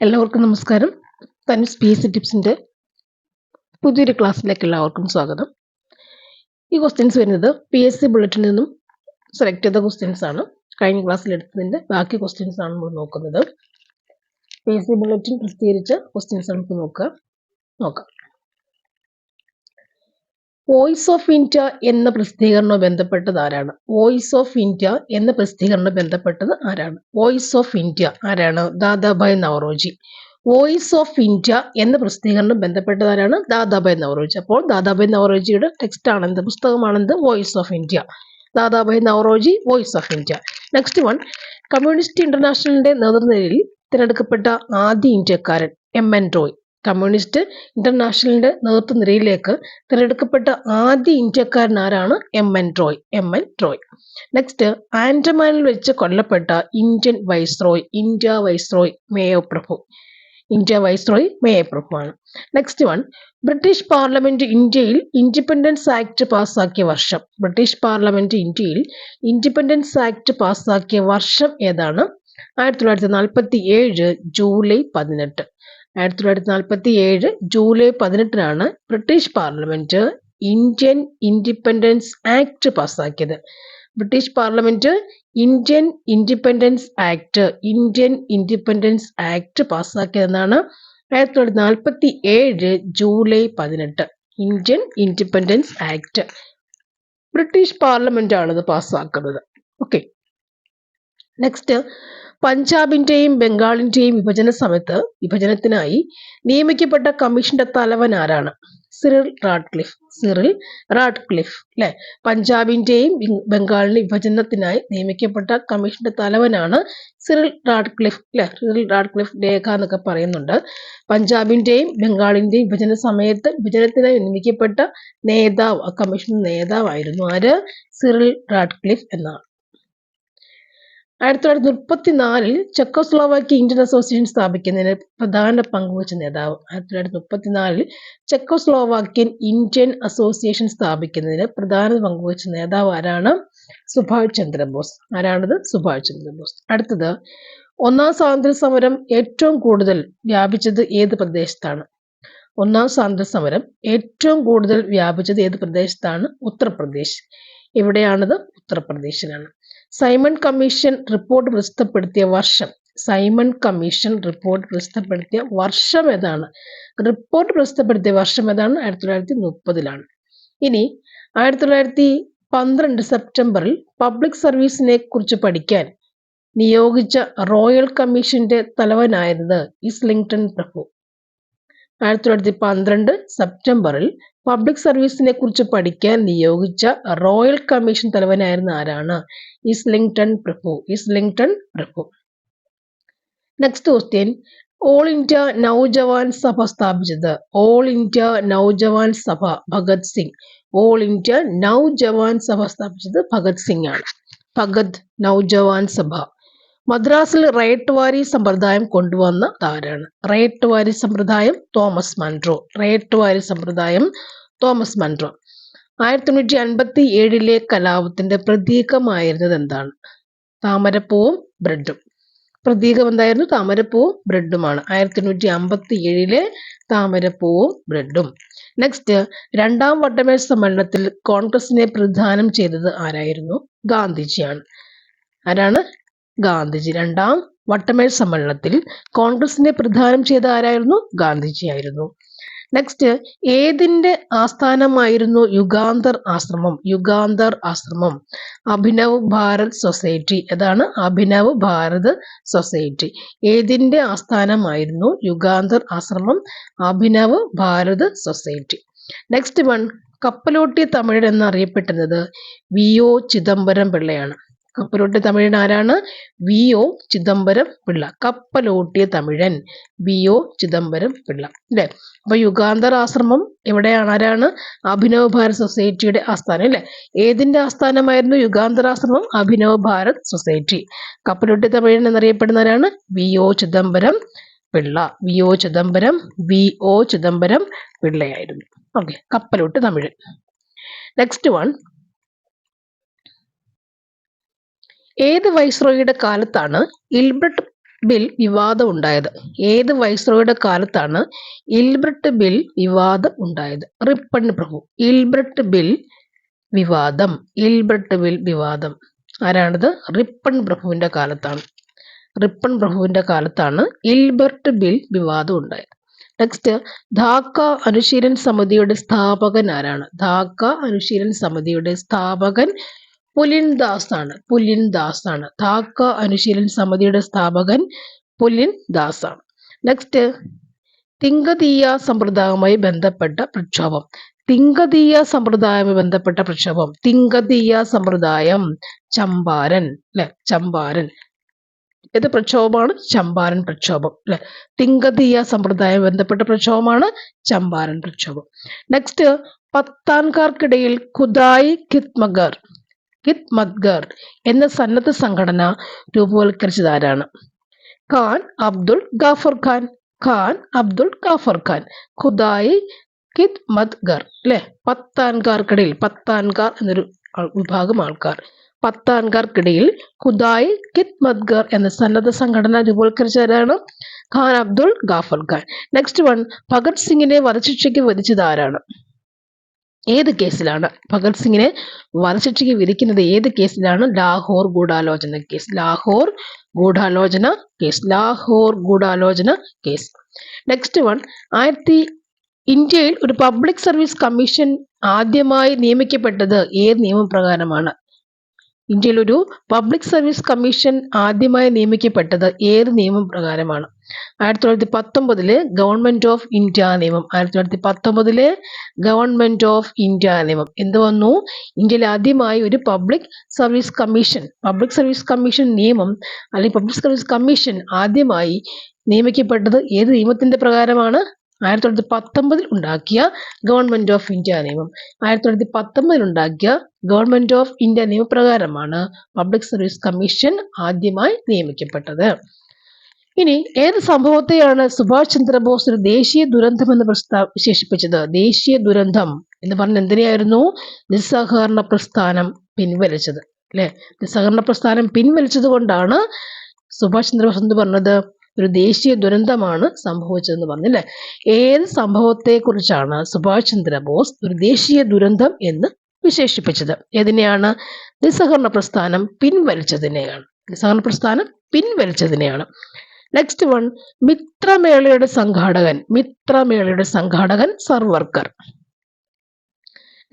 എല്ലാവർക്കും നമസ്കാരം. തനിസ് PSC ടിപ്സിന്റെ പുതിയൊരു ക്ലാസ്സിലേക്ക് എല്ലാവർക്കും സ്വാഗതം. ഈ ക്വസ്റ്റ്യൻസ് വരുന്നത് PSC ബുള്ളറ്റിനിൽ നിന്നും സെലക്ട് ചെയ്ത ക്വസ്റ്റ്യൻസ് ആണ്. കഴിഞ്ഞ ക്ലാസ്സിൽ എടുത്തതിന്റെ ബാക്കി ക്വസ്റ്റ്യൻസ് ആണ് നമ്മൾ നോക്കുന്നത്. PSC ബുള്ളറ്റിൻ പ്രസിദ്ധീകരിച്ച ക്വസ്റ്റ്യൻസ് നമുക്ക് നോക്കാം. വോയിസ് ഓഫ് ഇന്ത്യ എന്ന പ്രസിദ്ധീകരണവുമായി ബന്ധപ്പെട്ടത് ആരാണ്? വോയിസ് ഓഫ് ഇന്ത്യ എന്ന പ്രസിദ്ധീകരണവുമായി ബന്ധപ്പെട്ടത് ആരാണ്? വോയിസ് ഓഫ് ഇന്ത്യ ആരാണ്? Dadabhai Naoroji. Voice of India എന്ന പ്രസിദ്ധീകരണം ബന്ധപ്പെട്ടത് ആരാണ്? ദാദാഭായ് നവറോജി. അപ്പോൾ ദാദാഭായ് നവറോജിയുടെ ടെക്സ്റ്റ് ആണെന്ത്? പുസ്തകമാണെന്ത്? Voice of India. Dadabhai Naoroji, voice of India. Next one, communist ഇന്റർനാഷണലിന്റെ നേതൃനിരയിൽ തിരഞ്ഞെടുക്കപ്പെട്ട ആദ്യ ഇന്ത്യക്കാരൻ MN റോയ്. കമ്മ്യൂണിസ്റ്റ് ഇന്റർനാഷണലിന്റെ നേതൃനിരയിലേക്ക് തിരഞ്ഞെടുക്കപ്പെട്ട ആദ്യ ഇന്ത്യക്കാരൻ ആരാണ്? MN റോയ്. നെക്സ്റ്റ്, ആൻഡമാനിൽ വെച്ച് കൊല്ലപ്പെട്ട ഇന്ത്യൻ വൈസ്രോയ് മേയോ പ്രഭു. ആണ്. നെക്സ്റ്റ് വൺ, ബ്രിട്ടീഷ് പാർലമെന്റ് ഇന്ത്യയിൽ ഇൻഡിപെൻഡൻസ് ആക്ട് പാസ്സാക്കിയ വർഷം. ബ്രിട്ടീഷ് പാർലമെന്റ് ഇന്ത്യയിൽ ഇൻഡിപെൻഡൻസ് ആക്ട് പാസ്സാക്കിയ വർഷം ഏതാണ്? 1947 July 18. 1947 July 18 British parliament Indian independence act പാസ്സാക്കിയത്. British parliament Indian independence act പാസ്സാക്കിയതെന്നാണ് 1947 July 18. Indian independence act British parliament ആണത് പാസ്സാക്കുന്നത്. ഓക്കെ. നെക്സ്റ്റ്, പഞ്ചാബിന്റെയും ബംഗാളിന്റെയും വിഭജനത്തിനായി നിയമിക്കപ്പെട്ട കമ്മീഷന്റെ തലവൻ ആരാണ്? Cyril Radcliffe. അല്ലെ, പഞ്ചാബിന്റെയും ബംഗാളിന്റെയും വിഭജനത്തിനായി നിയമിക്കപ്പെട്ട കമ്മീഷന്റെ തലവനാണ് സിറിൽ റാഡ്ക്ലിഫ്. അല്ലെ, സിറിൽ റാഡ്ക്ലിഫ് രേഖ എന്നൊക്കെ പറയുന്നുണ്ട്. പഞ്ചാബിന്റെയും ബംഗാളിന്റെയും വിഭജനത്തിനായി നിയമിക്കപ്പെട്ട നേതാവ്, കമ്മീഷൻ നേതാവായിരുന്നു ആര്? സിറിൽ റാഡ്ക്ലിഫ് എന്നാണ്. 1934 ചെക്കോസ്ലോവാക്യ ഇന്ത്യൻ അസോസിയേഷൻ സ്ഥാപിക്കുന്നതിന് പ്രധാന പങ്കുവച്ച നേതാവ്. 1934 ചെക്കോസ്ലോവാക്യൻ ഇന്ത്യൻ അസോസിയേഷൻ സ്ഥാപിക്കുന്നതിന് പ്രധാന പങ്കുവച്ച നേതാവ് ആരാണ്? സുഭാഷ് ചന്ദ്രബോസ്. ആരാണത്? സുഭാഷ് ചന്ദ്രബോസ്. അടുത്തത്, ഒന്നാം സ്വാതന്ത്ര്യ സമരം ഏറ്റവും കൂടുതൽ വ്യാപിച്ചത് ഏത് പ്രദേശത്താണ്? ഒന്നാം സ്വാതന്ത്ര്യ സമരം ഏറ്റവും കൂടുതൽ വ്യാപിച്ചത് ഏത് പ്രദേശത്താണ്? ഉത്തർപ്രദേശ്. എവിടെയാണത്? ഉത്തർപ്രദേശിലാണ്. സൈമൺ കമ്മീഷൻ റിപ്പോർട്ട് പ്രസിദ്ധപ്പെടുത്തിയ വർഷം. ഏതാണ്? റിപ്പോർട്ട് പ്രസിദ്ധപ്പെടുത്തിയ വർഷം ഏതാണ്? 1930. ഇനി 1912 സെപ്റ്റംബറിൽ പബ്ലിക് സർവീസിനെ കുറിച്ച് പഠിക്കാൻ നിയോഗിച്ച റോയൽ കമ്മീഷന്റെ തലവനായിരുന്നത് ഇസ്ലിംഗ്ടൺ പ്രഭു. 1912 സെപ്റ്റംബറിൽ പബ്ലിക് സർവീസിനെ കുറിച്ച് പഠിക്കാൻ നിയോഗിച്ച റോയൽ കമ്മീഷൻ തലവനായിരുന്ന ആരാണ്? ഇസ്ലിംഗ്ടൺ പ്രഭു. Next question, all India Naujawan Sabha സ്ഥാപിച്ചത്. All India Naujawan Sabha Bhagat Singh. All India Naujawan Sabha സ്ഥാപിച്ചത് ഭഗത് സിംഗ് ആണ്. ഭഗത് നൗജവാൻ സഭ. മദ്രാസിൽ റൈറ്റ് വാരി സമ്പ്രദായം കൊണ്ടുവന്ന ആരാണ്? റൈറ്റ് വാരി സമ്പ്രദായം തോമസ് മൺട്രോ. 1957 കലാപത്തിന്റെ പ്രതീകമായിരുന്നത് എന്താണ്? താമരപ്പൂവും ബ്രെഡും. പ്രതീകം എന്തായിരുന്നു? താമരപ്പൂവും ബ്രെഡുമാണ്. 1957 താമരപ്പൂവും ബ്രെഡും. നെക്സ്റ്റ്, രണ്ടാം വട്ടമേൽ സമ്മേളനത്തിൽ കോൺഗ്രസിനെ പ്രതിനിധാനം ചെയ്തത് ആരായിരുന്നു? ഗാന്ധിജിയാണ്. ആരാണ്? ഗാന്ധിജി. രണ്ടാം വട്ടമേൽ സമ്മേളനത്തിൽ കോൺഗ്രസിനെ പ്രതിനിധാനം ചെയ്ത ആരായിരുന്നു? ഗാന്ധിജി ആയിരുന്നു. നെക്സ്റ്റ്, ഏതിന്റെ ആസ്ഥാനമായിരുന്നു യുഗാന്തർ ആശ്രമം? അഭിനവ് ഭാരത് സൊസൈറ്റി. ഏതാണ്? അഭിനവ് ഭാരത് സൊസൈറ്റി. ഏതിന്റെ ആസ്ഥാനമായിരുന്നു യുഗാന്തർ ആശ്രമം? Abhinav Bharat society. Next one, കപ്പലോട്ടിയ തമിഴൻ എന്നറിയപ്പെടുന്നത് VO ചിദംബരം പിള്ളയാണ്. കപ്പലോട്ടിയ തമിഴൻ ആരാണ്? VO ചിദംബരം പിള്ള. കപ്പലോട്ടിയ തമിഴൻ VO ചിദംബരം പിള്ള. അല്ലെ, അപ്പൊ യുഗാന്തർ ആശ്രമം എവിടെയാണ്? ആരാണ്? അഭിനവ് ഭാരത് സൊസൈറ്റിയുടെ ആസ്ഥാനം. അല്ലെ, ഏതിന്റെ ആസ്ഥാനമായിരുന്നു യുഗാന്തർ ആശ്രമം? അഭിനവ് ഭാരത് സൊസൈറ്റി. കപ്പലോട്ടിയ തമിഴൻ എന്നറിയപ്പെടുന്നവരാണ് VO ചിദംബരം പിള്ളയായിരുന്നു. ഓക്കെ, കപ്പലോട്ട് തമിഴൻ. നെക്സ്റ്റ് വൺ, ഏത് വൈസ്രോയിയുടെ കാലത്താണ് ഇൽബർട്ട് ബിൽ വിവാദം ഉണ്ടായത്? ഏത് വൈസ്രോയുടെ കാലത്താണ് ഇൽബ്രട്ട് ബിൽ വിവാദം ഉണ്ടായത്? റിപ്പൺ പ്രഭു. ഇൽബ്രട്ട് ബിൽ വിവാദം. ഇൽബ്രട്ട് ബിൽ വിവാദം ആരാണിത്? റിപ്പൺ പ്രഭുവിന്റെ കാലത്താണ്. റിപ്പൺ പ്രഭുവിന്റെ കാലത്താണ് ഇൽബർട്ട് ബിൽ വിവാദം ഉണ്ടായത്. നെക്സ്റ്റ്, ധാക്ക അനുശീലൻ സമിതിയുടെ സ്ഥാപകൻ ആരാണ്? ധാക്ക അനുശീലൻ സമിതിയുടെ സ്ഥാപകൻ പുലിൻ ദാസ് ആണ്. പുലിൻ ദാസ് ആണ്. ധാക്ക അനുശീലൻ സമിതിയുടെ സ്ഥാപകൻ പുലിൻ ദാസ് ആണ്. നെക്സ്റ്റ്, തിങ്കതീയ സമ്പ്രദായവുമായി ബന്ധപ്പെട്ട പ്രക്ഷോഭം. തിങ്കതീയ സമ്പ്രദായവുമായി ബന്ധപ്പെട്ട പ്രക്ഷോഭം. തിങ്കതീയ സമ്പ്രദായം ചമ്പാരൻ അല്ലെ? ചമ്പാരൻ. ഏത് പ്രക്ഷോഭമാണ്? ചമ്പാരൻ പ്രക്ഷോഭം അല്ലെ? തിങ്കതീയ സമ്പ്രദായം ബന്ധപ്പെട്ട പ്രക്ഷോഭമാണ് ചമ്പാരൻ പ്രക്ഷോഭം. നെക്സ്റ്റ്, പത്താൻകാർക്കിടയിൽ ഖുദായി ഖിദ്മത്ഗർ എന്ന സന്നദ്ധ സംഘടന രൂപവത്കരിച്ചത് ആരാണ്? ഖാൻ അബ്ദുൾ ഗാഫർ ഖാൻ. ഖാൻ അബ്ദുൾ ഗാഫർ ഖാൻ. ഖുദായി ഖിദ്മത്ഗർ അല്ലെ? പത്താൻകാർക്കിടയിൽ, പത്താൻകാർ എന്നൊരു വിഭാഗം ആൾക്കാർ, പത്താൻകാർക്കിടയിൽ ഖുദായി ഖിദ്മത്ഗർ എന്ന സന്നദ്ധ സംഘടന രൂപവത്കരിച്ചവരാണ് ഖാൻ അബ്ദുൾ ഗാഫർ ഖാൻ. നെക്സ്റ്റ് വൺ, ഭഗത് സിംഗിനെ വധശിക്ഷയ്ക്ക് വിധിച്ചത് ആരാണ്? ഏത് കേസിലാണ് ഭഗത് സിംഗിനെ വധശിക്ഷയ്ക്ക് വിധിക്കുന്നത്? ഏത് കേസിലാണ്? ലാഹോർ ഗൂഢാലോചന കേസ്. ലാഹോർ ഗൂഢാലോചന കേസ്. ലാഹോർ ഗൂഢാലോചന കേസ്. നെക്സ്റ്റ് വൺ, ഇന്ത്യയിൽ ഒരു പബ്ലിക് സർവീസ് കമ്മീഷൻ ആദ്യമായി നിയമിക്കപ്പെട്ടത് ഏത് നിയമപ്രകാരമാണ്? ഇന്ത്യയിൽ ഒരു പബ്ലിക് സർവീസ് കമ്മീഷൻ ആദ്യമായി നിയമിക്കപ്പെട്ടത് ഏത് നിയമപ്രകാരമാണ്? 1919 ഗവൺമെന്റ് ഓഫ് ഇന്ത്യ നിയമം. 1919 ഗവൺമെന്റ് ഓഫ് ഇന്ത്യ നിയമം. എന്ത് വന്നു? ഇന്ത്യയിൽ ആദ്യമായി ഒരു പബ്ലിക് സർവീസ് കമ്മീഷൻ നിയമം അല്ലെങ്കിൽ പബ്ലിക് സർവീസ് കമ്മീഷൻ ആദ്യമായി നിയമിക്കപ്പെട്ടത് ഏത് നിയമത്തിന്റെ പ്രകാരമാണ്? 1919 ഉണ്ടാക്കിയ ഗവൺമെന്റ് ഓഫ് ഇന്ത്യ നിയമം. 1919 ഉണ്ടാക്കിയ ഗവൺമെന്റ് ഓഫ് ഇന്ത്യ നിയമപ്രകാരമാണ് പബ്ലിക് സർവീസ് കമ്മീഷൻ ആദ്യമായി നിയമിക്കപ്പെട്ടത്. ഇനി ഏത് സംഭവത്തെയാണ് സുഭാഷ് ചന്ദ്രബോസ് ഒരു ദേശീയ ദുരന്തം എന്ന് വിശേഷിപ്പിച്ചത്? ദേശീയ ദുരന്തം എന്ന് പറഞ്ഞ എന്തിനെയായിരുന്നു? നിസ്സഹകരണ പ്രസ്ഥാനം പിൻവലിച്ചത് അല്ലെ? നിസ്സഹകരണ പ്രസ്ഥാനം പിൻവലിച്ചത് കൊണ്ടാണ് സുഭാഷ് ചന്ദ്രബോസ് എന്ത് പറഞ്ഞത്? ഒരു ദേശീയ ദുരന്തമാണ് സംഭവിച്ചതെന്ന് പറഞ്ഞല്ലേ? ഏത് സംഭവത്തെ കുറിച്ചാണ് സുഭാഷ് ചന്ദ്രബോസ് ഒരു ദേശീയ ദുരന്തം എന്ന് വിശേഷിപ്പിച്ചത്? ഏതിനെയാണ്? നിസ്സഹകരണ പ്രസ്ഥാനം പിൻവലിച്ചതിനെയാണ്. നിസ്സഹകരണ പ്രസ്ഥാനം പിൻവലിച്ചതിനെയാണ്. നെക്സ്റ്റ് വൺ, മിത്രമേളയുടെ സംഘാടകൻ സർവർക്കർ.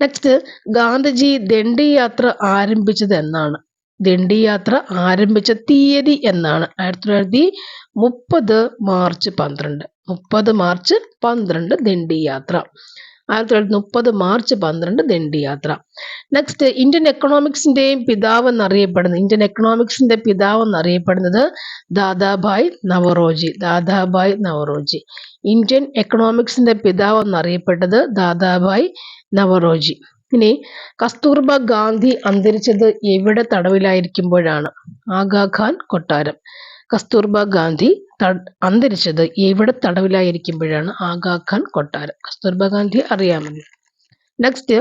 നെക്സ്റ്റ്, ഗാന്ധിജി ദണ്ഡി യാത്ര ആരംഭിച്ചത് എന്നാണ്? ദണ്ഡി യാത്ര ആരംഭിച്ച തീയതി എന്നാണ്? 1930 മാർച്ച് 12. 30 മാർച്ച് 12 ദണ്ഡി യാത്ര. 1930 മാർച്ച് 12 ദണ്ഡി യാത്ര. നെക്സ്റ്റ്, ഇന്ത്യൻ എക്കണോമിക്സിന്റെ പിതാവ് എന്നറിയപ്പെടുന്നത് ദാദാഭായ് നവറോജി. ദാദാഭായ് നവറോജി. ഇന്ത്യൻ എക്കണോമിക്സിന്റെ പിതാവ് എന്നറിയപ്പെട്ടത് ദാദാഭായ് നവറോജി. ഇനി കസ്തൂർബ ഗാന്ധി അന്തരിച്ചത് എവിടെ തടവിലായിരിക്കുമ്പോഴാണ്? ആഗാഖാൻ കൊട്ടാരം. കസ്തൂർബ ഗാന്ധി അന്തരിച്ചത് എവിടെ തടവിലായിരിക്കുമ്പോഴാണ്? ആഗാഖാൻ കൊട്ടാരം. കസ്തൂർബ ഗാന്ധി അറിയാമല്ലോ. നെക്സ്റ്റ്,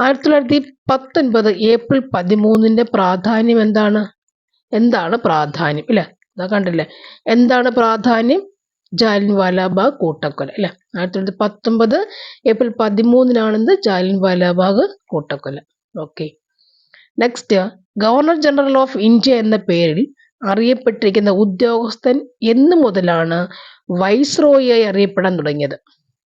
1919 ഏപ്രിൽ 13 പ്രാധാന്യം എന്താണ്? എന്താണ് പ്രാധാന്യം ഇല്ലേ? കണ്ടില്ലേ? എന്താണ് പ്രാധാന്യം? ജാലിയൻവാലാബാഗ് കൂട്ടക്കൊല അല്ലെ? 1919 ഏപ്രിൽ 13 ജാലിയൻവാലാബാഗ് കൂട്ടക്കൊല. Okay. Next, governor general of India എന്ന പേരിൽ അറിയപ്പെട്ടിരിക്കുന്ന ഉദ്യോഗസ്ഥൻ എന്ന് മുതലാണ് വൈസ്രോയിയായി അറിയപ്പെടാൻ തുടങ്ങിയത്?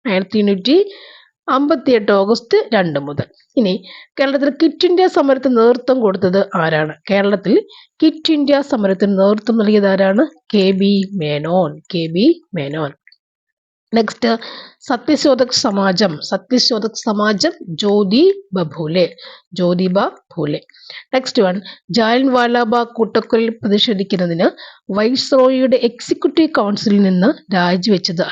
1858 ഓഗസ്റ്റ് 2 മുതൽ. ഇനി കേരളത്തിൽ ക്വിറ്റ് ഇന്ത്യ സമരത്തിന് നേതൃത്വം കൊടുത്തത് ആരാണ്? കേരളത്തിൽ ക്വിറ്റ് ഇന്ത്യ സമരത്തിന് നേതൃത്വം നൽകിയത് ആരാണ്? KB മേനോൻ. നെക്സ്റ്റ്, സത്യശോധക് സമാജം ജ്യോതിബ ഫൂലെ. നെക്സ്റ്റ് വൺ, ജാലിയൻവാലാബാഗ് കൂട്ടക്കൊലയിൽ പ്രതിഷേധിക്കുന്നതിന് വൈസ്രോയിയുടെ എക്സിക്യൂട്ടീവ് കൗൺസിലിൽ നിന്ന് രാജിവെച്ചത്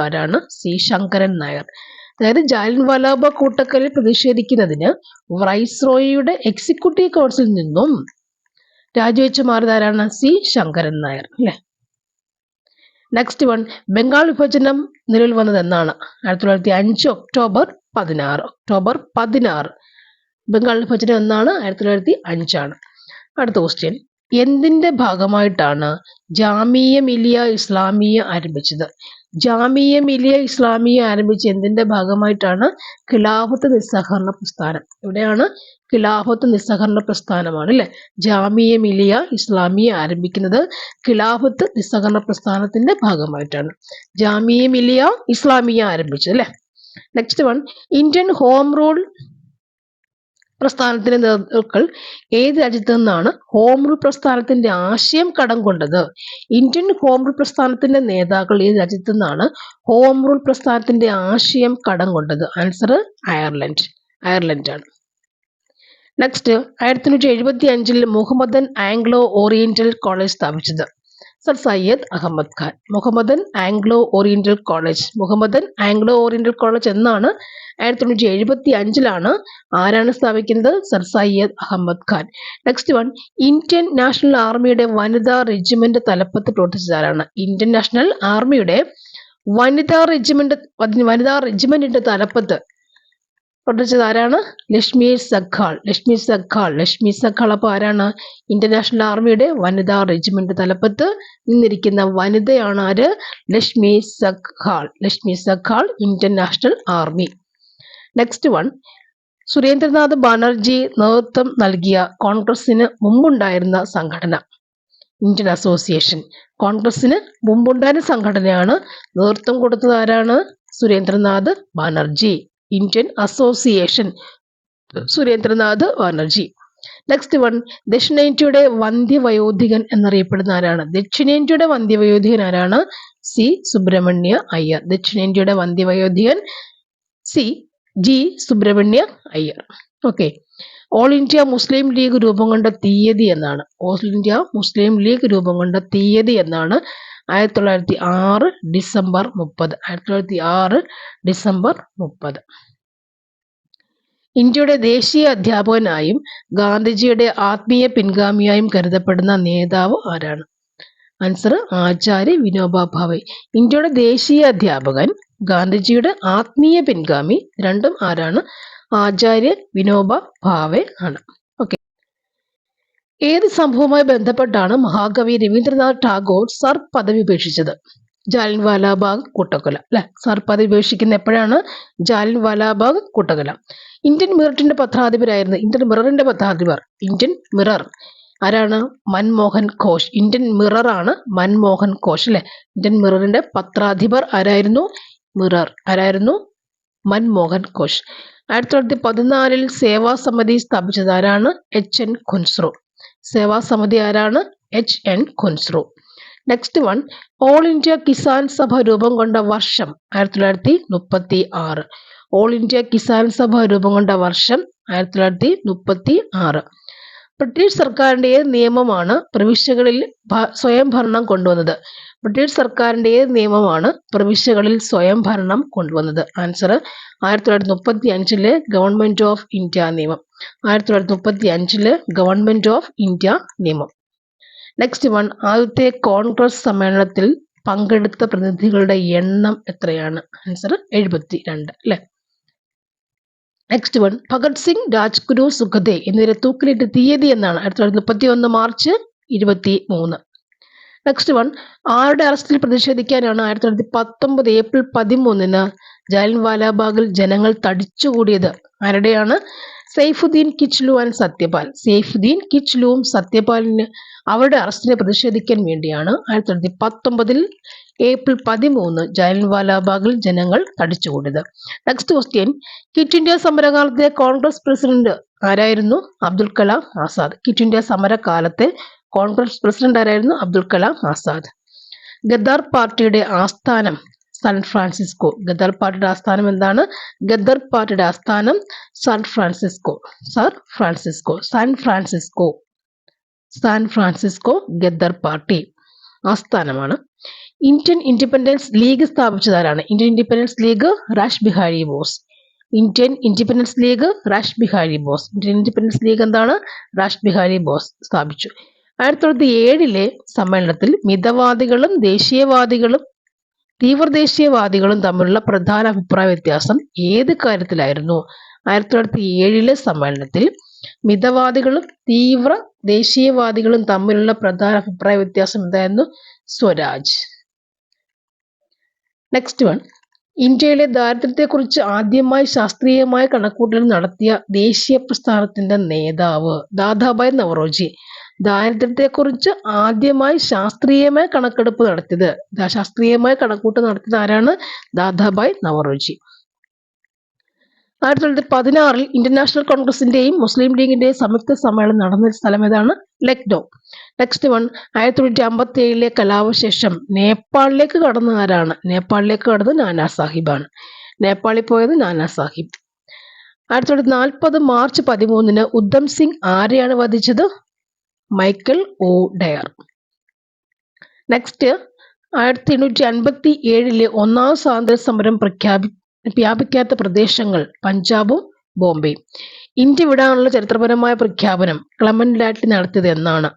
ആരാണ്? C. ശങ്കരൻ നായർ. അതായത് ജാലിയൻവാലാബാഗ് കൂട്ടക്കൊലയിൽ പ്രതിഷേധിക്കുന്നതിന് വൈസ്രോയിയുടെ എക്സിക്യൂട്ടീവ് കൗൺസിലിൽ നിന്നും രാജിവെച്ച് മാറിയതാരാണ്? C. ശങ്കരൻ നായർ അല്ലെ? നെക്സ്റ്റ് വൺ, ബംഗാൾ വിഭജനം നിലവിൽ വന്നത് എന്നാണ്? 1905 ഒക്ടോബർ 16. ബംഗാൾ വിഭജനം എന്നാണ്? 1905 ആണ്. അടുത്ത ക്വസ്റ്റ്യൻ, എന്തിന്റെ ഭാഗമായിട്ടാണ് ജാമിയ മിലിയ ഇസ്ലാമിയ ആരംഭിച്ചത്? ജാമിയ മിലിയ ഇസ്ലാമിയ ആരംഭിച്ച എന്തിന്റെ ഭാഗമായിട്ടാണ്? ഖിലാഫത്ത് നിസ്സഹകരണ പ്രസ്ഥാനം. ഇവിടെയാണ് ഖിലാഫത്ത് നിസ്സഹകരണ പ്രസ്ഥാനമാണ് അല്ലെ. ജാമിയ മിലിയ ഇസ്ലാമിയ ആരംഭിക്കുന്നത് ഖിലാഫത്ത് നിസ്സഹകരണ പ്രസ്ഥാനത്തിന്റെ ഭാഗമായിട്ടാണ്. ജാമിയ മിലിയ ഇസ്ലാമിയ ആരംഭിച്ചത് അല്ലെ. Next one, Indian home rule പ്രസ്ഥാനത്തിന്റെ നേതാക്കൾ ഏത് രാജ്യത്തു നിന്നാണ് ഹോം റൂൾ പ്രസ്ഥാനത്തിന്റെ ആശയം കടം കൊണ്ടത്? ഇന്ത്യൻ ഹോം റൂൾ പ്രസ്ഥാനത്തിന്റെ നേതാക്കൾ ഏത് രാജ്യത്തു നിന്നാണ് ഹോം റൂൾ പ്രസ്ഥാനത്തിന്റെ ആശയം കടം കൊണ്ടത്? ആൻസർ അയർലൻഡ് ആണ്. Next, 1875 Mohammedan Anglo Oriental college സ്ഥാപിച്ചത്? Sir Syed Ahmad Khan. Mohammedan Anglo Oriental college എന്നാണ് 1875 ആരാണ് സ്ഥാപിക്കുന്നത്? Sir Syed Ahmad Khan. Next one, Indian national ആർമിയുടെ വനിതാ റെജിമെന്റ് തലപ്പത്ത് പ്രവർത്തിച്ചത് ആരാണ്? ഇന്ത്യൻ നാഷണൽ ആർമിയുടെ വനിതാ റെജിമെന്റിന്റെ തലപ്പത്ത് പ്രവർത്തിച്ചത് ആരാണ്? ലക്ഷ്മി സഖാൾ. അപ്പൊ ആരാണ്? ഇന്ത്യൻ നാഷണൽ ആർമിയുടെ വനിതാ റെജിമെന്റ് തലപ്പത്ത് നിന്നിരിക്കുന്ന വനിതയാണ് ആര്? Lakshmi Sahgal, Indian national army. Next one, Surendranath Banerjee നേതൃത്വം നൽകിയ കോൺഗ്രസിന് മുമ്പുണ്ടായിരുന്ന സംഘടന? Indian association. കോൺഗ്രസിന് മുമ്പുണ്ടായിരുന്ന സംഘടനയാണ്. നേതൃത്വം കൊടുത്തത് ആരാണ്? Surendranath Banerjee. Indian association, Surendranath Banerjee. Next one, ദക്ഷിണേന്ത്യയുടെ വന്ധ്യവയോധികൻ എന്നറിയപ്പെടുന്ന ആരാണ്? ദക്ഷിണേന്ത്യയുടെ വന്ധ്യവയോധികൻ ആരാണ്? സി സുബ്രഹ്മണ്യ അയ്യർ. ദക്ഷിണേന്ത്യയുടെ വന്ധ്യവയോധികൻ G Subramania Iyer. Okay. All India Muslim League രൂപം കൊണ്ട തീയതി എന്നാണ്? 1906 ഡിസംബർ 30. ഇന്ത്യയുടെ ദേശീയ അധ്യാപകനായും ഗാന്ധിജിയുടെ ആത്മീയ പിൻഗാമിയായും കരുതപ്പെടുന്ന നേതാവ് ആരാണ്? ആൻസർ ആചാര്യ വിനോബ ഭാവെ. ഇന്ത്യയുടെ ദേശീയ അധ്യാപകൻ, ഗാന്ധിജിയുടെ ആത്മീയ പിൻഗാമി, രണ്ടും ആരാണ്? ആചാര്യ വിനോബ ഭാവെ ആണ്. ഓക്കെ. ഏത് സംഭവവുമായി ബന്ധപ്പെട്ടാണ് മഹാകവി രവീന്ദ്രനാഥ് ടാഗോർ സർ പദവി ഉപേക്ഷിച്ചത്? ജാലിയൻവാലാബാഗ് കൂട്ടക്കൊല അല്ലെ. സർ പദവി ഉപേക്ഷിക്കുന്ന എപ്പോഴാണ്? ജാലിയൻവാലാബാഗ് കൂട്ടക്കൊല. ഇന്ത്യൻ മിററിന്റെ പത്രാധിപർ ആരാണ്? മൻമോഹൻ ഘോഷ്. ഇന്ത്യൻ മിറർ ആണ് മൻമോഹൻ ഘോഷ് അല്ലെ. ഇന്ത്യൻ മിററിന്റെ പത്രാധിപർ ആരായിരുന്നു? മൻമോഹൻ ഘോഷ്. 1914 സേവാസമിതി സ്ഥാപിച്ചത് ആരാണ്? HN ഖുൻസ്രു. സേവാസമിതി ആരാണ്? HN Kunzru. Next one, all India Kisan Sabha രൂപം കൊണ്ട വർഷം? 1936. ഓൾ ഇന്ത്യ കിസാൻ സഭ രൂപം കൊണ്ട വർഷം 1936. ബ്രിട്ടീഷ് സർക്കാരിന്റെ ഏത് നിയമമാണ് പ്രവിശ്യകളിൽ സ്വയം ഭരണം കൊണ്ടുവന്നത്? ആൻസർ 1935 ഗവൺമെന്റ് ഓഫ് ഇന്ത്യ നിയമം. നെക്സ്റ്റ് വൺ, ആദ്യത്തെ കോൺഗ്രസ് സമ്മേളനത്തിൽ പങ്കെടുത്ത പ്രതിനിധികളുടെ എണ്ണം എത്രയാണ്? ആൻസർ 72 അല്ലെ. നെക്സ്റ്റ് വൺ, ഭഗത് സിംഗ്, രാജ്ഗുരു, സുഖദേവ് എന്നിവരെ തൂക്കിലിട്ട തീയതി എന്നാണ്? 1931 മാർച്ച് 23. നെക്സ്റ്റ് വൺ, ആരുടെ അറസ്റ്റിൽ പ്രതിഷേധിക്കാനാണ് 1919 ഏപ്രിൽ 13 ജാലിയൻവാലാബാഗിൽ ജനങ്ങൾ തടിച്ചുകൂടിയത്? ആരുടെയാണ്? സൈഫുദ്ദീൻ കിച്ലു ആൻഡ് സത്യപാൽ. സൈഫുദ്ദീൻ കിച്ലുവും സത്യപാലിന് അവരുടെ അറസ്റ്റിനെ പ്രതിഷേധിക്കാൻ വേണ്ടിയാണ് 1919 ഏപ്രിൽ 13 ജാലിയൻവാലാബാഗിൽ ജനങ്ങൾ തടിച്ചുകൂടിയത്. നെക്സ്റ്റ് ക്വസ്റ്റ്യൻ, ക്വിറ്റ് ഇന്ത്യ സമരകാലത്തെ കോൺഗ്രസ് പ്രസിഡന്റ് ആരായിരുന്നു? അബ്ദുൽ കലാം ആസാദ്. ക്വിറ്റ് ഇന്ത്യ സമരകാലത്തെ കോൺഗ്രസ് പ്രസിഡന്റ് ആരായിരുന്നു? അബ്ദുൽ കലാം ആസാദ്. ഗദ്ദാർ പാർട്ടിയുടെ ആസ്ഥാനം സാൻ ഫ്രാൻസിസ്കോ. ഗദ്ദാർ പാർട്ടിയുടെ ആസ്ഥാനം എന്താണ്? ഗദ്ദാർ പാർട്ടിയുടെ ആസ്ഥാനം സാൻ ഫ്രാൻസിസ്കോ ഗദ്ദാർ പാർട്ടി ആസ്ഥാനമാണ്. ഇന്ത്യൻ ഇൻഡിപെൻഡൻസ് ലീഗ് സ്ഥാപിച്ചത് ആരാണ്? Indian independence league Rash Behari Bose. Indian independence league എന്താണ്? രാജ് ബിഹാരി ബോസ് സ്ഥാപിച്ചു. 1907 സമ്മേളനത്തിൽ മിതവാദികളും തീവ്രദേശീയവാദികളും തമ്മിലുള്ള പ്രധാന അഭിപ്രായ വ്യത്യാസം ഏത് കാര്യത്തിലായിരുന്നു? 1907 സമ്മേളനത്തിൽ മിതവാദികളും ദേശീയവാദികളും തമ്മിലുള്ള പ്രധാന അഭിപ്രായ വ്യത്യാസം എന്തായിരുന്നു? സ്വരാജ്. നെക്സ്റ്റ് വൺ, ഇന്ത്യയിലെ ദാരിദ്ര്യത്തെക്കുറിച്ച് ആദ്യമായി ശാസ്ത്രീയമായ കണക്കുകൂട്ടൽ നടത്തിയ ദേശീയ പ്രസ്ഥാനത്തിന്റെ നേതാവ്? ദാദാഭായ് നവറോജി. ദാരിദ്ര്യത്തെക്കുറിച്ച് ആദ്യമായി ശാസ്ത്രീയമായ കണക്കെടുപ്പ് നടത്തിയത്, ശാസ്ത്രീയമായ കണക്കൂട്ടൽ നടത്തിയത് ആരാണ്? ദാദാഭായ് നവറോജി. 1916 ഇന്ത്യൻ നാഷണൽ കോൺഗ്രസിന്റെയും മുസ്ലിം ലീഗിന്റെയും സംയുക്ത സമ്മേളനം നടന്ന സ്ഥലം ഏതാണ്? ലക്നൗ. നെക്സ്റ്റ് വൺ, 1957 കലാപശേഷം നേപ്പാളിലേക്ക് കടന്ന ആരാണ്? നേപ്പാളിലേക്ക് കടന്നത് നാനാ സാഹിബാണ്. നേപ്പാളിൽ പോയത് നാനാ സാഹിബ്. 1940 മാർച്ച് 13 ഉദ്ധം സിംഗ് ആരെയാണ് വധിച്ചത്? Michael O Dyer. നെക്സ്റ്റ്, 1857 ഒന്നാം സ്വാതന്ത്ര്യ സമരം വ്യാപിക്കാത്ത പ്രദേശങ്ങൾ പഞ്ചാബും ബോംബെയും. ഇന്ത്യ വിടാനുള്ള ചരിത്രപരമായ പ്രഖ്യാപനം ക്ലെമന്റ് ലാറ്റ്ലി നടത്തിയത് എന്നാണ്?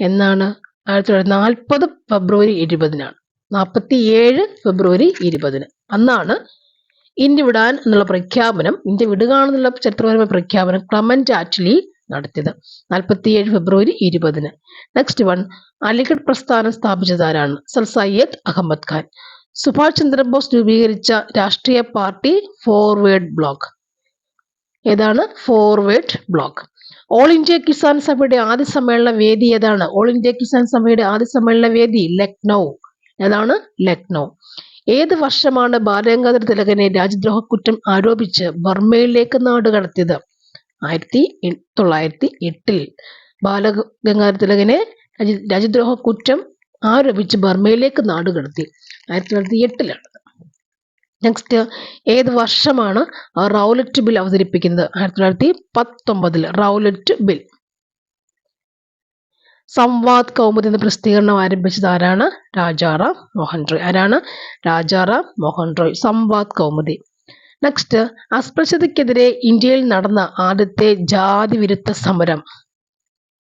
1940 ഫെബ്രുവരി 20-നാണ്. 47 ഫെബ്രുവരി 20-ന് അന്നാണ് ഇന്ത്യ വിടാൻ എന്നുള്ള പ്രഖ്യാപനം, ഇന്ത്യ വിടുകയാണെന്നുള്ള ചരിത്രപരമായ പ്രഖ്യാപനം ക്ലെമന്റ് ലാറ്റ്ലി നടത്തിയത് 47 ഫെബ്രുവരി 20-ന്. നെക്സ്റ്റ് വൺ, അലിഗഡ് പ്രസ്ഥാനം സ്ഥാപിച്ചത് ആരാണ്? സർ സയ്യദ് അഹമ്മദ് ഖാൻ. സുഭാഷ് ചന്ദ്രബോസ് രൂപീകരിച്ച രാഷ്ട്രീയ പാർട്ടി ഫോർവേഡ് ബ്ലോക്ക്. ഏതാണ്? Forward block. All India Kisan സഭയുടെ ആദ്യ സമ്മേളന വേദി ഏതാണ്? ഓൾ ഇന്ത്യ കിസാൻ സഭയുടെ ആദ്യ സമ്മേളന വേദി ലക്നൗ. ഏതാണ്? ലക്നൗ. ഏത് വർഷമാണ് ബാലഗംഗാധര തിലകനെ രാജ്യദ്രോഹ കുറ്റം ആരോപിച്ച് ബർമയിലേക്ക് നാടുകടത്തിയത്? 1908 ബാലഗംഗാധര തിലകനെ രാജ്യദ്രോഹ കുറ്റം ആരോപിച്ച് ബർമയിലേക്ക് നാടുകടത്തി. 1908-ലാണ്. നെക്സ്റ്റ്, ഏത് വർഷമാണ് റൗലറ്റ് ബിൽ അവതരിപ്പിക്കുന്നത്? 1919 റൗലറ്റ് ബിൽ. സംവാദ് കൗമുദി എന്ന പ്രസിദ്ധീകരണം ആരംഭിച്ചത് ആരാണ്? രാജാറാം മോഹൻ റോയ്. ആരാണ്? രാജാറാം മോഹൻ റോയ്. സംവാദ് കൗമുദി. നെക്സ്റ്റ്, അസ്പൃശ്യതയ്ക്കെതിരെ ഇന്ത്യയിൽ നടന്ന ആദ്യത്തെ ജാതി വിരുദ്ധ സമരം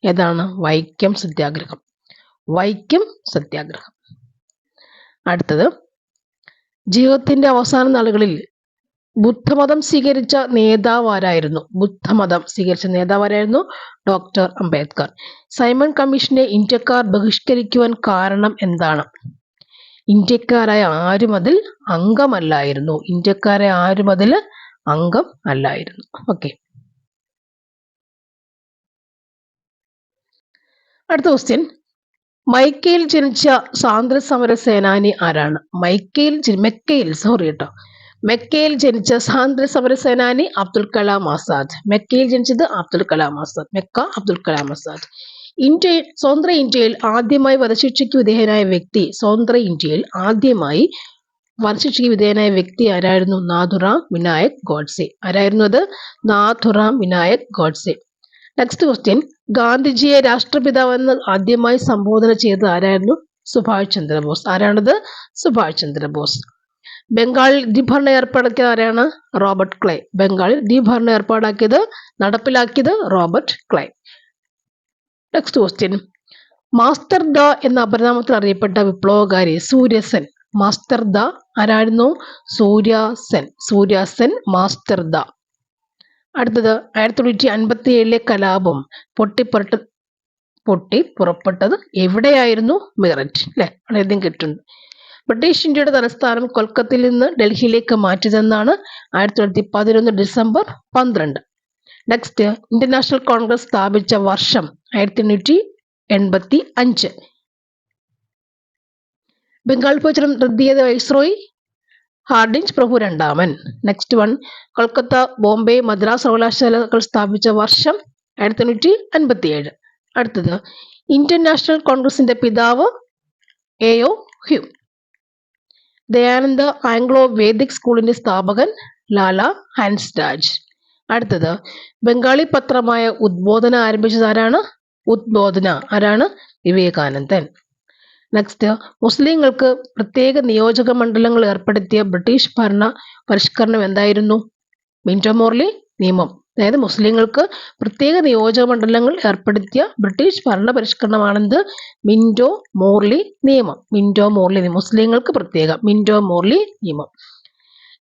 ഏതാണ്? വൈക്കം സത്യാഗ്രഹം. വൈക്കം സത്യാഗ്രഹം. അടുത്തത്, ജീവിതത്തിന്റെ അവസാന നാളുകളിൽ ബുദ്ധമതം സ്വീകരിച്ച നേതാവ് ആരായിരുന്നു? ബുദ്ധമതം സ്വീകരിച്ച നേതാവ് ആരായിരുന്നു? ഡോക്ടർ അംബേദ്കർ. സൈമൺ കമ്മീഷനെ ഇന്ത്യക്കാർ ബഹിഷ്കരിക്കുവാൻ കാരണം എന്താണ്? ഇന്ത്യക്കാരായ ആരും അതിൽ അംഗമല്ലായിരുന്നു. ഇന്ത്യക്കാരെ ആരും അതിൽ അംഗം അല്ലായിരുന്നു. ഓക്കെ. അടുത്ത ക്വസ്റ്റ്യൻ, മൈക്കയിൽ ജനിച്ച സ്വാതന്ത്ര്യ സമര സേനാനി ആരാണ്? മെക്കയിൽ ജനിച്ച സ്വാതന്ത്ര്യ സമര സേനാനി അബ്ദുൽ കലാം ആസാദ്. മെക്കയിൽ ജനിച്ചത് അബ്ദുൽ കലാം ആസാദ്. മെക്ക അബ്ദുൽ കലാം ആസാദ്. സ്വതന്ത്ര ഇന്ത്യയിൽ ആദ്യമായി വധശിക്ഷയ്ക്ക് വിധേയനായ വ്യക്തി. സ്വതന്ത്ര ഇന്ത്യയിൽ ആദ്യമായി വധശിക്ഷയ്ക്ക് വിധേയനായ വ്യക്തി ആരായിരുന്നു? നാഥുറാം വിനായക് ഗോഡ്സെ. ആരായിരുന്നു അത്? നാഥുറാം വിനായക് ഗോഡ്സെ. നെക്സ്റ്റ് ക്വസ്റ്റ്യൻ, ഗാന്ധിജിയെ രാഷ്ട്രപിതാവെന്ന് ആദ്യമായി സംബോധന ചെയ്തത് ആരായിരുന്നു? സുഭാഷ് ചന്ദ്രബോസ്. ആരാണത്? സുഭാഷ് ചന്ദ്രബോസ്. ബംഗാളിൽ ദ്വിഭരണം ഏർപ്പാടാക്കിയത് ആരാണ്? Robert Clive. ബംഗാളിൽ ദ്വിഭരണം നടപ്പിലാക്കിയത് Robert Clive. Next question, master da എന്ന അപരനാമത്തിൽ അറിയപ്പെട്ട വിപ്ലവകാരി സൂര്യസെൻ. മാസ്റ്റർ ദ ആരായിരുന്നു? സൂര്യസെൻ മാസ്റ്റർ ദ. അടുത്തത്, 1957 കലാപം പൊട്ടിപ്പുറപ്പെട്ടത് എവിടെയായിരുന്നു? മീററ്റ്. അല്ലെ, വളരെയധികം കിട്ടുന്നുണ്ട്. ബ്രിട്ടീഷ് ഇന്ത്യയുടെ തലസ്ഥാനം കൊൽക്കത്തയിൽ നിന്ന് ഡൽഹിയിലേക്ക് മാറ്റിയതെന്നാണ്? 1911 December 12. Next, Indian national Congress സ്ഥാപിച്ച വർഷം? 1885. ബംഗാൾ വിഭജനം റദ്ദ് ചെയ്ത വൈസ്രോയി ഹാർഡിഞ്ച് പ്രഭു രണ്ടാമൻ. നെക്സ്റ്റ് വൺ, കൊൽക്കത്ത, ബോംബെ, മദ്രാസ് സർവകലാശാലകൾ സ്ഥാപിച്ച വർഷം? 1857. അടുത്തത്, ഇന്ത്യൻ നാഷണൽ കോൺഗ്രസിന്റെ പിതാവ്? എ.ഒ. ഹ്യൂം. ദയാനന്ദ ആംഗ്ലോ വേദിക് സ്കൂളിന്റെ സ്ഥാപകൻ? ലാല ഹാൻസ്രാജ്. അടുത്തത്, ബംഗാളി പത്രമായ ഉദ്ബോധന ആരംഭിച്ചത് ആരാണ്? ആരാണ്? വിവേകാനന്ദൻ. നെക്സ്റ്റ്, മുസ്ലിങ്ങൾക്ക് പ്രത്യേക നിയോജക മണ്ഡലങ്ങൾ ഏർപ്പെടുത്തിയ ബ്രിട്ടീഷ് ഭരണ പരിഷ്കരണം എന്തായിരുന്നു? മിന്റോ മോർലി നിയമം. അതായത് മുസ്ലിങ്ങൾക്ക് പ്രത്യേക നിയോജക മണ്ഡലങ്ങൾ ഏർപ്പെടുത്തിയ ബ്രിട്ടീഷ് ഭരണ പരിഷ്കരണമാണെന്ത്? മിന്റോ മോർലി നിയമം. മുസ്ലിങ്ങൾക്ക് പ്രത്യേക മിന്റോ മോർലി നിയമം.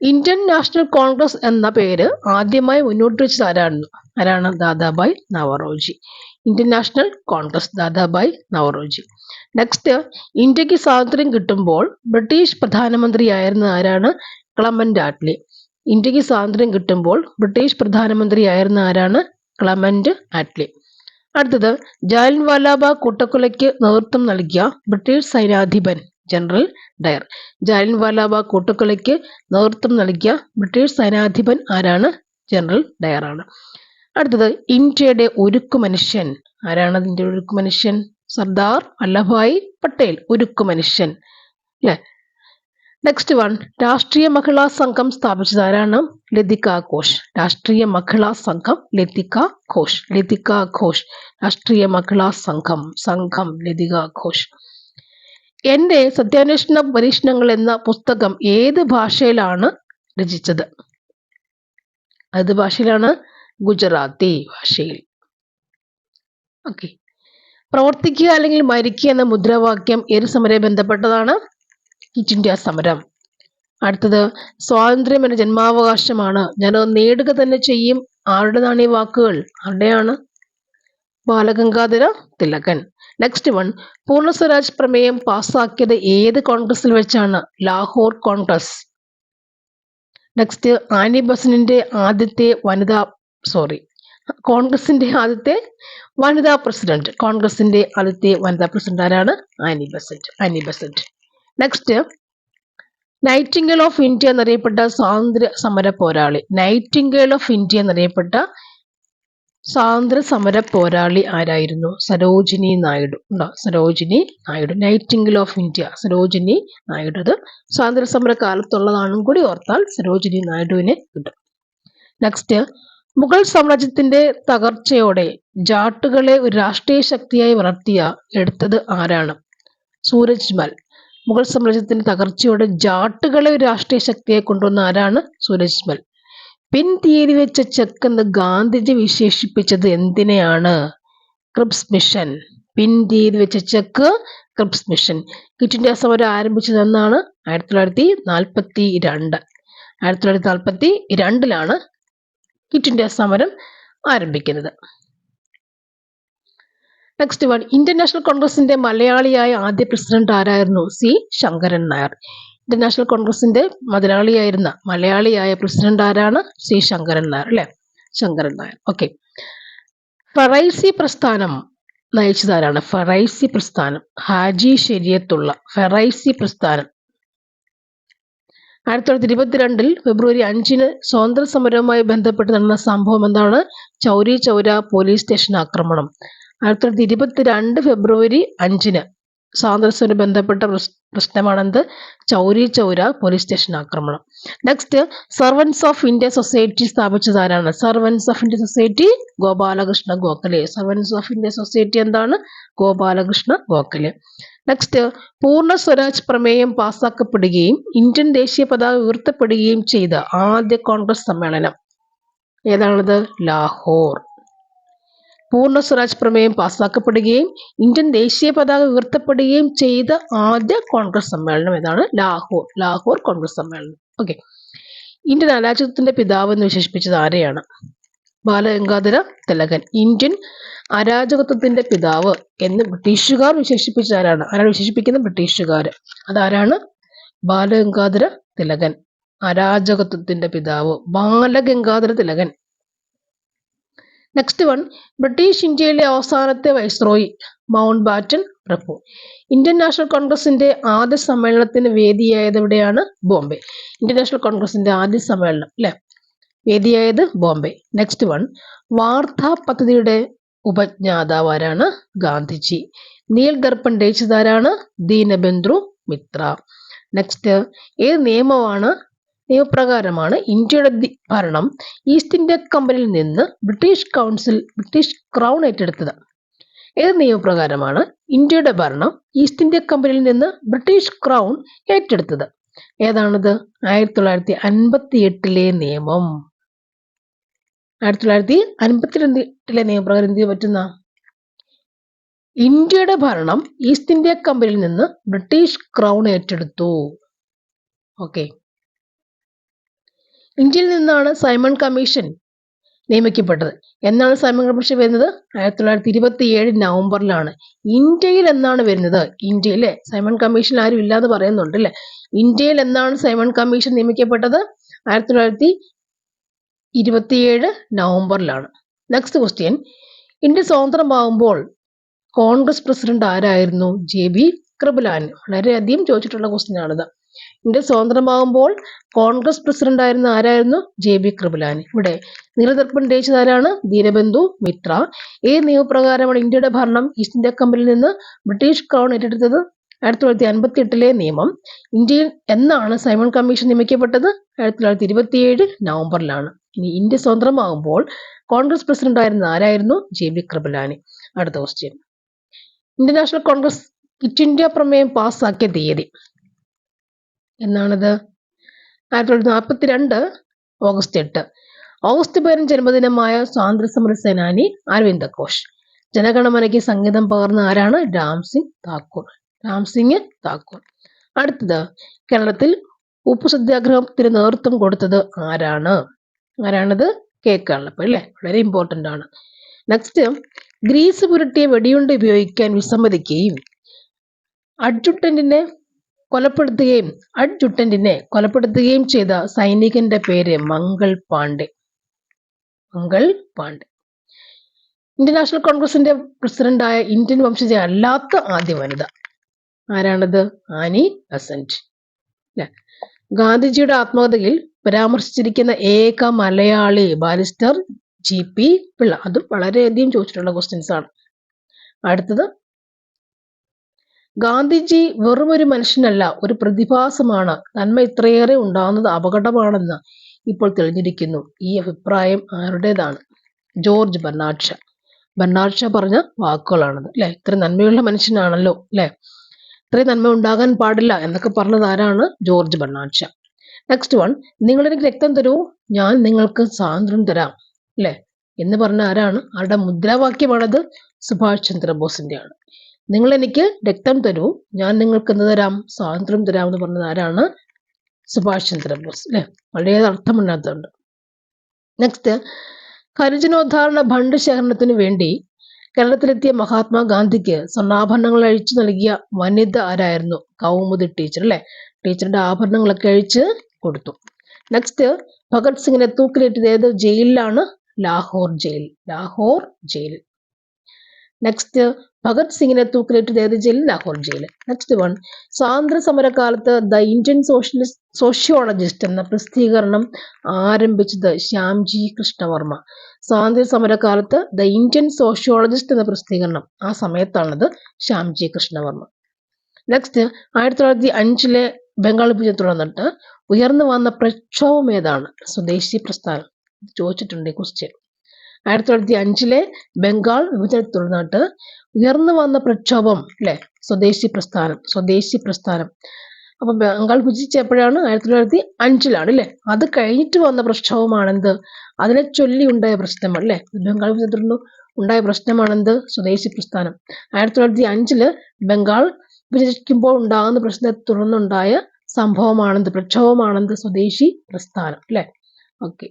ഇന്ത്യൻ നാഷണൽ കോൺഗ്രസ് എന്ന പേര് ആദ്യമായി മുന്നോട്ട് വെച്ചത് ആരാണ്? Dadabhai Naoroji. Indian national Congress, Dadabhai Naoroji. Next, ഇന്ത്യക്ക് സ്വാതന്ത്ര്യം കിട്ടുമ്പോൾ ബ്രിട്ടീഷ് പ്രധാനമന്ത്രിയായിരുന്ന ആരാണ്? Clement Attlee. ഇന്ത്യക്ക് സ്വാതന്ത്ര്യം കിട്ടുമ്പോൾ ബ്രിട്ടീഷ് പ്രധാനമന്ത്രിയായിരുന്ന ആരാണ്? Clement Attlee. അടുത്തത്, ജാലിയൻവാലാബാഗ് കൂട്ടക്കൊലയ്ക്ക് നേതൃത്വം നൽകിയ ബ്രിട്ടീഷ് സൈന്യാധിപൻ ജനറൽ ഡയർ. ജാലിയൻവാലാബാഗ് കൂട്ടക്കൊലയ്ക്ക് നേതൃത്വം നൽകിയ ബ്രിട്ടീഷ് സൈന്യാധിപൻ ആരാണ്? ജനറൽ ഡയർ ആണ്. അടുത്തത്, ഇന്ത്യയുടെ ഉരുക്കു മനുഷ്യൻ ആരാണ്? ഇന്ത്യയുടെ ഉരുക്കു മനുഷ്യൻ സർദാർ വല്ലഭായ് പട്ടേൽ. ഉരുക്കു മനുഷ്യൻ അല്ലെ? നെക്സ്റ്റ് വൺ, രാഷ്ട്രീയ മഹിളാ സംഘം സ്ഥാപിച്ചത് ആരാണ്? ലതിക ഘോഷ്. രാഷ്ട്രീയ മഹിളാ സംഘം ലതിക ഘോഷ്. ലതിക ഘോഷ് രാഷ്ട്രീയ മഹിളാ സംഘം ലതിക ഘോഷ്. എന്റെ സത്യാന്വേഷണ പരീക്ഷണങ്ങൾ എന്ന പുസ്തകം ഏത് ഭാഷയിലാണ് രചിച്ചത്? ഏത് ഭാഷയിലാണ്? ഗുജറാത്തി ഭാഷയിൽ. ഓക്കെ. പ്രവർത്തിക്കുക അല്ലെങ്കിൽ മരിക്കുക എന്ന മുദ്രാവാക്യം ഏത് സമരവുമായി ബന്ധപ്പെട്ടതാണ്? ക്വിറ്റ് ഇന്ത്യ സമരം. അടുത്തത്, സ്വാതന്ത്ര്യം എന്റെ ജന്മാവകാശമാണ്, ഞാനത് നേടുക തന്നെ ചെയ്യും. ആരുടേതാണ് ഈ വാക്കുകൾ? ആരുടെയാണ്? ബാലഗംഗാധര തിലകൻ. നെക്സ്റ്റ് വൺ, പൂർണ്ണ സ്വരാജ് പ്രമേയം പാസ്സാക്കിയത് ഏത് കോൺഗ്രസിൽ വെച്ചാണ്? ലാഹോർ കോൺഗ്രസ്. നെക്സ്റ്റ്, ആനി ബസന്റിന്റെ ആദ്യത്തെ കോൺഗ്രസിന്റെ ആദ്യത്തെ വനിതാ പ്രസിഡന്റ്. കോൺഗ്രസിന്റെ ആദ്യത്തെ വനിതാ പ്രസിഡന്റ് ആരാണ്? Annie Besant. Next, nightingale of India എന്നറിയപ്പെട്ട സ്വാതന്ത്ര്യ സമര പോരാളി. നൈറ്റിംഗേൽ ഓഫ് ഇന്ത്യ എന്നറിയപ്പെട്ട സ്വാതന്ത്ര്യ സമര പോരാളി ആരായിരുന്നു? Sarojini Naidu. Sarojini Naidu. Nightingale of India Sarojini Naidu. അത് സ്വാതന്ത്ര്യ സമര കാലത്തുള്ളതാണെന്നും കൂടി ഓർത്താൽ സരോജിനി നായിഡുവിനെ കിട്ടും. നെക്സ്റ്റ്, മുഗൾ സാമ്രാജ്യത്തിന്റെ തകർച്ചയോടെ ജാട്ടുകളെ ഒരു രാഷ്ട്രീയ ശക്തിയായി എടുത്തത് ആരാണ്? സൂരജ്മൽ. മുഗൾ സാമ്രാജ്യത്തിന്റെ തകർച്ചയോടെ ജാട്ടുകളെ ഒരു രാഷ്ട്രീയ ശക്തിയെ കൊണ്ടുവന്ന ആരാണ്? സൂരജ്മൽ. പിൻതീരി വെച്ച ചെക്ക് എന്ന് ഗാന്ധിജി വിശേഷിപ്പിച്ചത് എന്തിനെയാണ്? Cripps mission. പിൻതീരി വെച്ച cheque, Cripps mission. Quit India സമരം ആരംഭിച്ചത് എന്നാണ്? 1942. 1942 ക്വിറ്റ് ഇന്ത്യ സമരം ആരംഭിക്കുന്നത്. നെക്സ്റ്റ് വൺ, ഇന്ത്യൻ നാഷണൽ കോൺഗ്രസിന്റെ മലയാളിയായ ആദ്യ പ്രസിഡന്റ് ആരായിരുന്നു? C Sankaran Nair. Indian national കോൺഗ്രസിന്റെ മലയാളിയായ പ്രസിഡന്റ് ആരാണ്? സി ശങ്കരൻ നായർ അല്ലെ? ശങ്കരൻ നായർ. ഓക്കെ. ഫറൈസി പ്രസ്ഥാനം നയിച്ചതാരാണ്? ഫറൈസി പ്രസ്ഥാനം ഹാജി ശരിയത്തുള്ള. ഫറൈസി പ്രസ്ഥാനം 1922 ഫെബ്രുവരി 5 സ്വാതന്ത്ര്യ സമരവുമായി ബന്ധപ്പെട്ട് നടന്ന സംഭവം എന്താണ്? ചൗരി ചൗര പോലീസ് സ്റ്റേഷൻ ആക്രമണം. 1922 ഫെബ്രുവരി 5 സ്വാതന്ത്ര്യവുമായി ബന്ധപ്പെട്ട പ്രശ്നമാണെന്ത്? ചൗരി ചൗര പോലീസ് സ്റ്റേഷൻ ആക്രമണം. Next, servants of India society സ്ഥാപിച്ചത് ആരാണ്? Servants of India society Gopalakrishna Gokhale. Servants of India society എന്താണ്? ഗോപാലകൃഷ്ണ ഗോഖലെ. നെക്സ്റ്റ്, പൂർണ്ണ സ്വരാജ് പ്രമേയം പാസ്സാക്കപ്പെടുകയും ഇന്ത്യൻ ദേശീയ പതാക ഉയർത്തപ്പെടുകയും ചെയ്ത ആദ്യ കോൺഗ്രസ് സമ്മേളനം ഏതാണത്? ലാഹോർ. പൂർണ്ണ സ്വരാജ് പ്രമേയം പാസ്സാക്കപ്പെടുകയും ഇന്ത്യൻ ദേശീയ പതാക ഉയർത്തപ്പെടുകയും ചെയ്ത ആദ്യ കോൺഗ്രസ് സമ്മേളനം ഏതാണ്? ലാഹോർ കോൺഗ്രസ് സമ്മേളനം. ഓക്കെ. ഇന്ത്യൻ അരാജകത്വത്തിന്റെ പിതാവ് എന്ന് വിശേഷിപ്പിച്ചത് ആരെയാണ്? ബാലഗംഗാധര തിലകൻ. ഇന്ത്യൻ അരാജകത്വത്തിന്റെ പിതാവ് എന്ന് ബ്രിട്ടീഷുകാർ വിശേഷിപ്പിച്ച ആരാണ്? വിശേഷിപ്പിക്കുന്നത്? ബ്രിട്ടീഷുകാർ. അതാരാണ്? ബാലഗംഗാധര തിലകൻ. അരാജകത്വത്തിന്റെ പിതാവ് Balagangadhara Thilakan. Next one, British ഇന്ത്യയിലെ അവസാനത്തെ വൈസ്രോയി മൗണ്ട് ബാറ്റൻ പ്രഭു. ഇന്ത്യൻ നാഷണൽ കോൺഗ്രസിന്റെ ആദ്യ സമ്മേളനത്തിന് വേദിയായത് എവിടെയാണ്? ബോംബെ. ഇന്ത്യൻ നാഷണൽ കോൺഗ്രസിന്റെ ആദ്യ സമ്മേളനം അല്ലെ? വേദിയായത് ബോംബെ. നെക്സ്റ്റ് വൺ, വാർത്താ പദ്ധതിയുടെ ഉപജ്ഞാതാവ് ആരാണ്? ഗാന്ധിജി. നീൽ ദർപ്പൺ രചിച്ചതാരാണ്? ദീനബന്ധു മിത്ര. നെക്സ്റ്റ്, ഏത് നിയമപ്രകാരമാണ് ഇന്ത്യയുടെ ഭരണം ഈസ്റ്റ് ഇന്ത്യ കമ്പനിയിൽ നിന്ന് ബ്രിട്ടീഷ് ക്രൗൺ ഏറ്റെടുത്തത്? ഏത് നിയമപ്രകാരമാണ് ഇന്ത്യയുടെ ഭരണം ഈസ്റ്റ് ഇന്ത്യ കമ്പനിയിൽ നിന്ന് ബ്രിട്ടീഷ് ക്രൗൺ ഏറ്റെടുത്തത്? ഏതാണത്? 1958 നിയമം. 1952 നിയമപ്രകാരം എന്ത് പറ്റുന്ന? ഇന്ത്യയുടെ ഭരണം ഈസ്റ്റ് ഇന്ത്യ കമ്പനിയിൽ നിന്ന് ബ്രിട്ടീഷ് ക്രൗൺ ഏറ്റെടുത്തു. ഓക്കെ. ഇന്ത്യയിൽ നിന്നാണ് സൈമൺ കമ്മീഷൻ നിയമിക്കപ്പെട്ടത്. എന്നാണ് സൈമൺ കമ്മീഷൻ വരുന്നത്? 1927 നവംബറിലാണ്. ഇന്ത്യയിൽ എന്നാണ് വരുന്നത്? ഇന്ത്യയിലെ സൈമൺ കമ്മീഷൻ ആരും ഇല്ലാന്ന് പറയുന്നുണ്ട് അല്ലെ. ഇന്ത്യയിൽ എന്നാണ് സൈമൺ കമ്മീഷൻ നിയമിക്കപ്പെട്ടത്? 1927 നവംബറിലാണ്. നെക്സ്റ്റ് ക്വസ്റ്റ്യൻ, ഇന്ത്യ സ്വതന്ത്രമാകുമ്പോൾ കോൺഗ്രസ് പ്രസിഡന്റ് ആരായിരുന്നു? JB കൃപലാനി. വളരെയധികം ചോദിച്ചിട്ടുള്ള ക്വസ്റ്റ്യൻ ആണിത്. ഇന്ത്യ സ്വതന്ത്രമാകുമ്പോൾ കോൺഗ്രസ് പ്രസിഡന്റ് ആയിരുന്ന ആരായിരുന്നു? JB കൃപലാനി. ഇവിടെ നീലദർപ്പൺ രചിച്ചത് ആരാണ്? ദീനബന്ധു മിത്ര. ഏത് നിയമപ്രകാരമാണ് ഇന്ത്യയുടെ ഭരണം ഈസ്റ്റ് ഇന്ത്യ കമ്പനിയിൽ നിന്ന് ബ്രിട്ടീഷ് ക്രൗൺ ഏറ്റെടുത്തത്? 1958 നിയമം. ഇന്ത്യയിൽ എന്നാണ് സൈമൺ കമ്മീഷൻ നിയമിക്കപ്പെട്ടത്? 1927 നവംബറിലാണ്. ഇനി ഇന്ത്യ സ്വതന്ത്രമാകുമ്പോൾ കോൺഗ്രസ് പ്രസിഡന്റ് ആയിരുന്ന ആരായിരുന്നു? JB കൃപലാനി. അടുത്ത question, Indian national Congress quit India പ്രമേയം പാസ്സാക്കിയ തീയതി എന്നാണത്? 1942 ഓഗസ്റ്റ് 8. ഓഗസ്റ്റ് 15 ജന്മദിനമായ സ്വാതന്ത്ര്യ സമര സേനാനി അരവിന്ദ ഘോഷ്. ജനഗണമനയ്ക്ക് സംഗീതം പകർന്ന ആരാണ്? രാംസിംഗ് താക്കൂർ. അടുത്തത്, കേരളത്തിൽ ഉപ്പു സത്യാഗ്രഹത്തിന് നേതൃത്വം കൊടുത്തത് ആരാണത്? K കരുണാകരൻ അല്ലേ. വളരെ ഇമ്പോർട്ടന്റ് ആണ്. നെക്സ്റ്റ്, ഗ്രീസ് പുരട്ടിയ വെടിയുണ്ട ഉപയോഗിക്കാൻ വിസമ്മതിക്കുകയും അഡ്ജുട്ടന്റിനെ കൊലപ്പെടുത്തുകയും ചെയ്ത സൈനികന്റെ പേര് മംഗൾ പാണ്ഡെ. ഇന്ത്യൻ നാഷണൽ കോൺഗ്രസിന്റെ പ്രസിഡന്റായ ഇന്ത്യൻ വംശജ അല്ലാത്ത ആദ്യ വനിത ആരാണത്? Annie Besant. ഗാന്ധിജിയുടെ ആത്മകഥയിൽ പരാമർശിച്ചിരിക്കുന്ന ഏക മലയാളി ബാരിസ്റ്റർ GP പിള്ള. അതും വളരെയധികം ചോദിച്ചിട്ടുള്ള ക്വസ്റ്റ്യൻസ് ആണ്. അടുത്തത്, ഗാന്ധിജി വെറുമൊരു മനുഷ്യനല്ല, ഒരു പ്രതിഭാസമാണ്. നന്മ ഇത്രയേറെ ഉണ്ടാകുന്നത് അപകടമാണെന്ന് ഇപ്പോൾ തെളിഞ്ഞിരിക്കുന്നു. ഈ അഭിപ്രായം ആരുടേതാണ്? ജോർജ് ബെർണാഡ് ഷാ പറഞ്ഞ വാക്കുകളാണത് അല്ലെ. ഇത്ര നന്മയുള്ള മനുഷ്യനാണല്ലോ അല്ലെ, ഇത്രയും നന്മ ഉണ്ടാകാൻ പാടില്ല എന്നൊക്കെ പറഞ്ഞത് ആരാണ്? George Bernard Shaw. Next one, നിങ്ങളെനിക്ക് രക്തം തരൂ, ഞാൻ നിങ്ങൾക്ക് സ്വാതന്ത്ര്യം തരാം അല്ലെ എന്ന് പറഞ്ഞ ആരാണ്? ആരുടെ മുദ്രാവാക്യമാണത്? സുഭാഷ് ചന്ദ്രബോസിന്റെ ആണ്. നിങ്ങൾ എനിക്ക് രക്തം തരൂ, ഞാൻ നിങ്ങൾക്ക് എന്ത് തരാം? സ്വാതന്ത്ര്യം തരാം എന്ന് പറഞ്ഞത് ആരാണ്? സുഭാഷ് ചന്ദ്രബോസ് അല്ലെ. വളരെ അർത്ഥമുണ്ടാകുന്നുണ്ട്. നെക്സ്റ്റ്, ഹരിജനോദ്ധാരണ ഫണ്ട് ശേഖരണത്തിന് വേണ്ടി കേരളത്തിലെത്തിയ മഹാത്മാഗാന്ധിക്ക് സ്വർണ്ണാഭരണങ്ങൾ അഴിച്ചു നൽകിയ വനിത ആരായിരുന്നു? കൗമുദി ടീച്ചർ അല്ലെ. ടീച്ചറുടെ ആഭരണങ്ങളൊക്കെ അഴിച്ച് കൊടുത്തു. നെക്സ്റ്റ്, ഭഗത് സിംഗിനെ തൂക്കിലേറ്റത് ഏത് ജയിലിലാണ്? ലാഹോർ ജയിൽ. നെക്സ്റ്റ്, ഭഗത് സിംഗിനെ തൂക്കിലേറ്റത് ഏത് jail? Lahore jail. Next one, സ്വാതന്ത്ര്യ സമരകാലത്ത് ദ ഇന്ത്യൻ സോഷ്യോളജിസ്റ്റ് എന്ന പ്രസിദ്ധീകരണം ആരംഭിച്ചത് ശ്യാംജി കൃഷ്ണവർമ്മ. സ്വാതന്ത്ര്യ സമരകാലത്ത് ദ ഇന്ത്യൻ സോഷ്യോളജിസ്റ്റ് എന്ന പ്രസിദ്ധീകരണം ആ സമയത്താണത് ശ്യാംജി കൃഷ്ണവർമ്മ. നെക്സ്റ്റ്, 1905 ബംഗാൾ വിഭജനത്തെ തുടർന്നിട്ട് ഉയർന്നു വന്ന പ്രക്ഷോഭം ഏതാണ്? സ്വദേശി പ്രസ്ഥാനം. ചോദിച്ചിട്ടുണ്ട് ഈ ക്വസ്റ്റ്യൻ. 1905 ബംഗാൾ വിഭജനത്തെ തുടർന്നിട്ട് ഉയർന്നു വന്ന പ്രക്ഷോഭം അല്ലെ, സ്വദേശി പ്രസ്ഥാനം. അപ്പൊ ബംഗാൾ വിഭജിച്ച എപ്പോഴാണ്? 1905 അല്ലെ. അത് കഴിഞ്ഞിട്ട് വന്ന പ്രക്ഷോഭമാണെന്ത്? അതിനെ ചൊല്ലി ഉണ്ടായ പ്രശ്നം അല്ലെ. ബംഗാൾ വിഭജനത്തിൽ ഉണ്ടായ പ്രശ്നമാണെന്ത്? സ്വദേശി പ്രസ്ഥാനം. 1905 ബംഗാൾ വിഭജിക്കുമ്പോൾ ഉണ്ടാകുന്ന പ്രശ്നത്തെ തുടർന്നുണ്ടായ സംഭവമാണെന്ത്? പ്രക്ഷോഭമാണെന്ത്? സ്വദേശി പ്രസ്ഥാനം അല്ലെ. ഓക്കെ.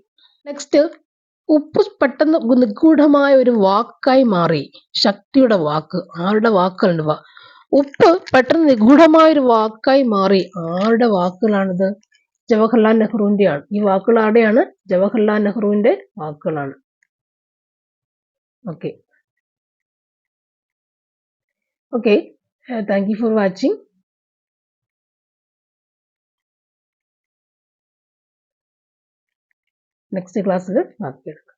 നെക്സ്റ്റ്, ഉപ്പ് പെട്ടെന്ന് നിഗൂഢമായ ഒരു വാക്കായി മാറി. ശക്തിയുടെ വാക്ക്. ആരുടെ വാക്കുകളുണ്ട്? ഉപ്പ് പെട്ടെന്ന് നിഗൂഢമായ ഒരു വാക്കായി മാറി. ആരുടെ വാക്കുകളാണിത്? ജവഹർലാൽ നെഹ്റുവിന്റെ ആണ്. ഈ വാക്കുകൾ ആരുടെയാണ്? ജവഹർലാൽ നെഹ്റുവിന്റെ വാക്കുകളാണ്. Okay. Thank you for watching. Next ക്ലാസ്സിൽ ബാക്കിയെടുക്കാം.